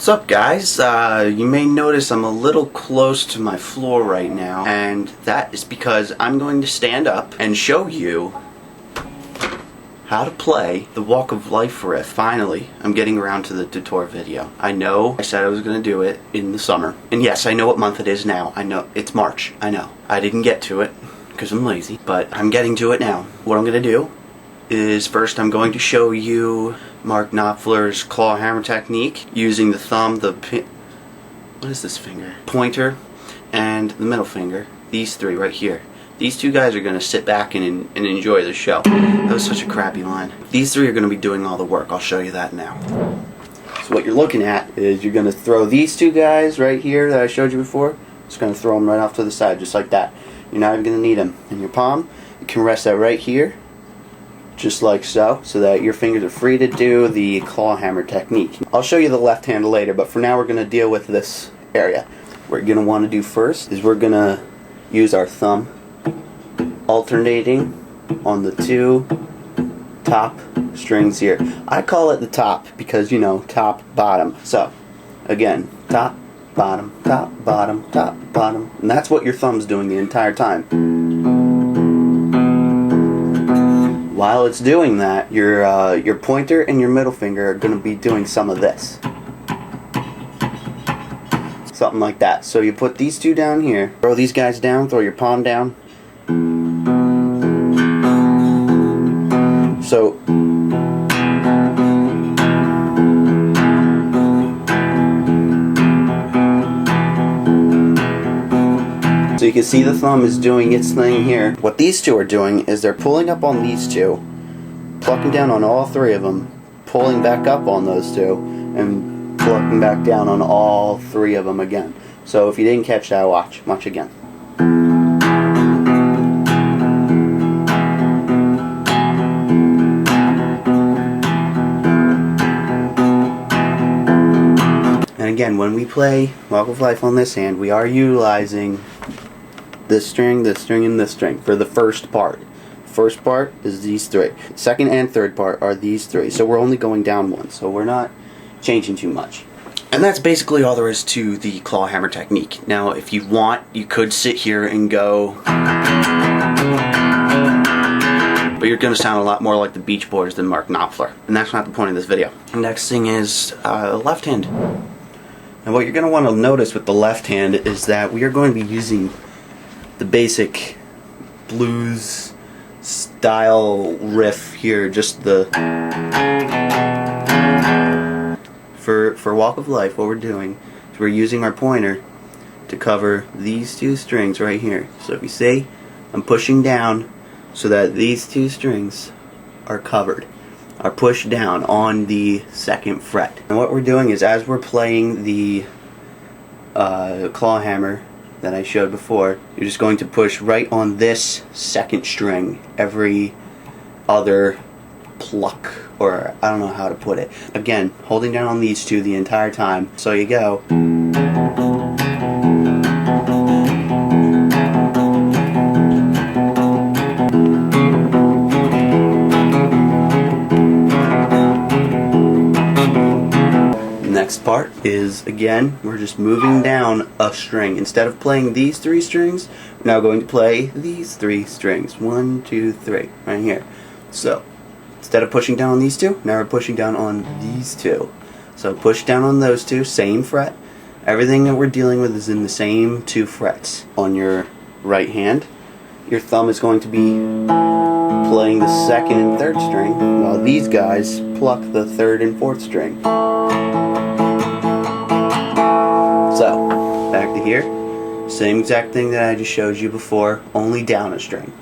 What's up, guys? You may notice I'm a little close to my floor right now, and that is because I'm going to stand up and show you how to play the Walk of Life riff. Finally, I'm getting around to the tutorial video. I know I said I was going to do it in the summer, and yes, I know what month it is now. I know it's March. I know. I didn't get to it because I'm lazy, but I'm getting to it now. What I'm going to do is first I'm going to show you Mark Knopfler's claw hammer technique using the thumb, what is this finger? Pointer, and the middle finger. These three right here. These two guys are going to sit back and enjoy the show. That was such a crappy line. These three are going to be doing all the work. I'll show you that now. So what you're looking at is you're going to throw these two guys right here that I showed you before. Just going to throw them right off to the side just like that. You're not even going to need them in your palm. You can rest that right here, just like so that your fingers are free to do the claw hammer technique. I'll show you the left hand later, but for now we're going to deal with this area. What we're going to want to do first is we're going to use our thumb alternating on the two top strings here. I call it the top because, you know, top, bottom. So, again, top, bottom, top, bottom, top, bottom. And that's what your thumb's doing the entire time. While it's doing that, your pointer and your middle finger are going to be doing some of this. Something like that. So you put these two down here, throw these guys down, throw your palm down. So you can see the thumb is doing its thing here. What these two are doing is they're pulling up on these two, plucking down on all three of them, pulling back up on those two, and plucking back down on all three of them again. So if you didn't catch that, watch again. And again, when we play Walk of Life on this hand, we are utilizing this string, and this string for the first part. First part is these three. Second and third part are these three. So we're only going down one, so we're not changing too much. And that's basically all there is to the claw hammer technique. Now, if you want, you could sit here and go, but you're going to sound a lot more like the Beach Boys than Mark Knopfler. And that's not the point of this video. The next thing is left hand. And what you're going to want to notice with the left hand is that we are going to be using the basic blues style riff here, just the for Walk of Life. What we're doing is we're using our pointer to cover these two strings right here. So if you see, I'm pushing down so that these two strings are covered, are pushed down on the second fret. And what we're doing is, as we're playing the claw hammer that I showed before, you're just going to push right on this second string every other pluck, or I don't know how to put it. Again, holding down on these two the entire time. So you go. Next part is, again, we're just moving down a string. Instead of playing these three strings, we're now going to play these three strings. 1, 2, 3, right here. So, instead of pushing down on these two, now we're pushing down on these two. So push down on those two, same fret. Everything that we're dealing with is in the same two frets. On your right hand, your thumb is going to be playing the second and third string, while these guys pluck the third and fourth string. So, back to here, same exact thing that I just showed you before, only down a string.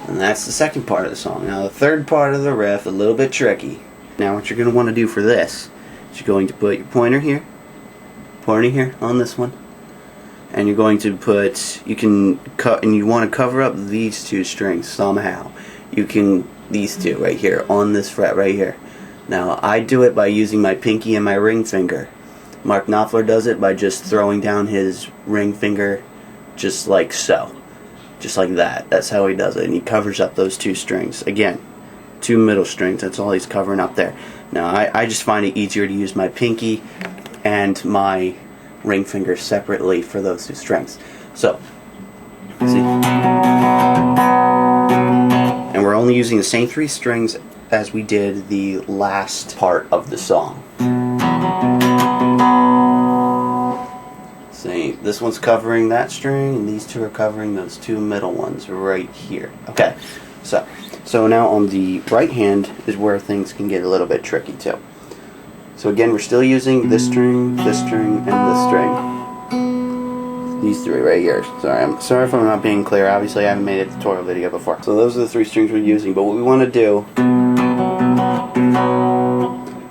And that's the second part of the song. Now the third part of the riff, a little bit tricky. Now what you're going to want to do for this is you're going to put your pointer here on this one, and you're going to put, you can cut, and you want to cover up these two strings somehow. You can, these two right here on this fret right here. Now I do it by using my pinky and my ring finger. Mark Knopfler does it by just throwing down his ring finger just like so. Just like that. That's how he does it. And he covers up those 2 strings. Again, 2 middle strings. That's all he's covering up there. Now, I just find it easier to use my pinky and my ring finger separately for those 2 strings. So, see? And we're only using the same 3 strings as we did the last part of the song. See, this one's covering that string, and these 2 are covering those 2 middle ones right here. Okay, so now on the right hand is where things can get a little bit tricky too. So again, we're still using this string, and this string. These 3 right here. I'm sorry if I'm not being clear. Obviously, I haven't made a tutorial video before. So those are the 3 strings we're using. But what we want to do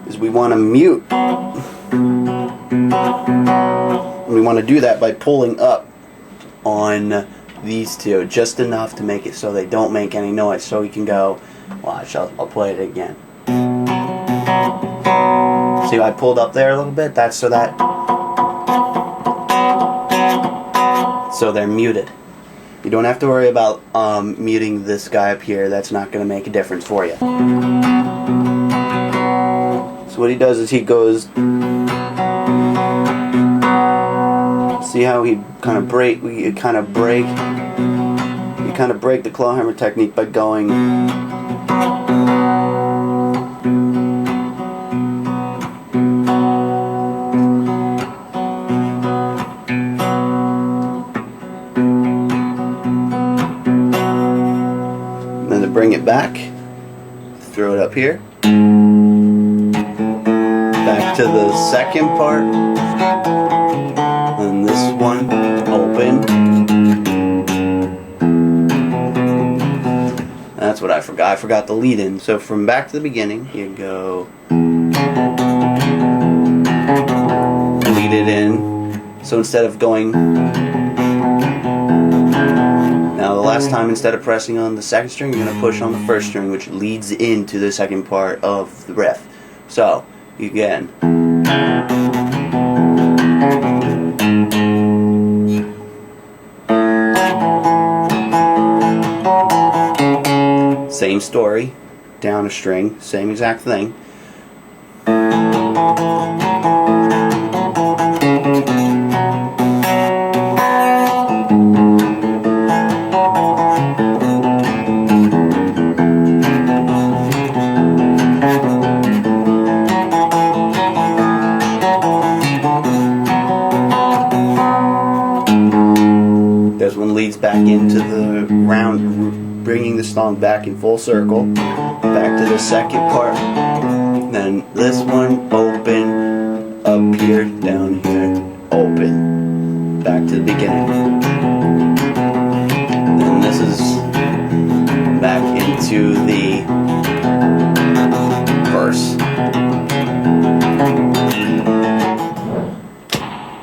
is we want to mute. And we want to do that by pulling up on these 2 just enough to make it so they don't make any noise. So we can go, watch, I'll play it again. See how I pulled up there a little bit? That's so they're muted. You don't have to worry about muting this guy up here. That's not going to make a difference for you. So what he does is he goes. See how he kind of break the claw hammer technique by going. And then to bring it back, throw it up here. Back to the second part. And this one, open. That's what I forgot. I forgot the lead in. So from back to the beginning, you go. Lead it in. So instead of going. Now the last time, instead of pressing on the second string, you're going to push on the first string, which leads into the second part of the riff. So, again. Same story, down a string, same exact thing. This one leads back into the round, bringing the song back in full circle, back to the second part. Then this one, open, up here, down here, open, back to the beginning. Then this is back into the verse.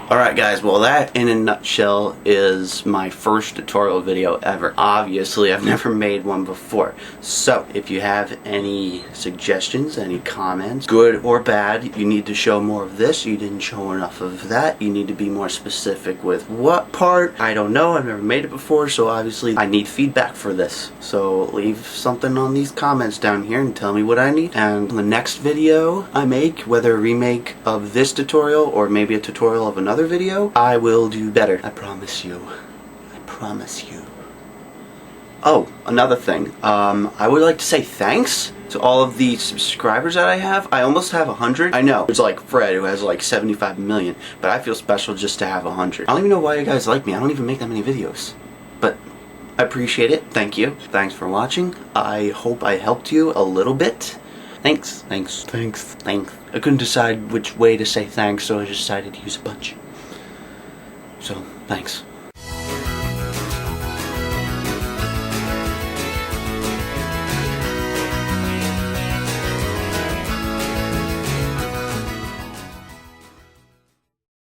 Alright guys, well that in a nutshell is my first tutorial video ever. Obviously I've never made one before. So if you have any suggestions, any comments, good or bad, you need to show more of this, you didn't show enough of that, you need to be more specific with what part, I don't know, I've never made it before, so obviously I need feedback for this. So leave something on these comments down here and tell me what I need. And the next video I make, whether a remake of this tutorial or maybe a tutorial of another video, I will do better. I promise you. I promise you. Oh, another thing. I would like to say thanks to all of the subscribers that I have. I almost have 100. I know, it's like Fred who has like 75 million, but I feel special just to have 100. I don't even know why you guys like me. I don't even make that many videos. But I appreciate it. Thank you. Thanks for watching. I hope I helped you a little bit. Thanks. Thanks. Thanks. Thanks. I couldn't decide which way to say thanks, so I just decided to use a bunch. So, thanks.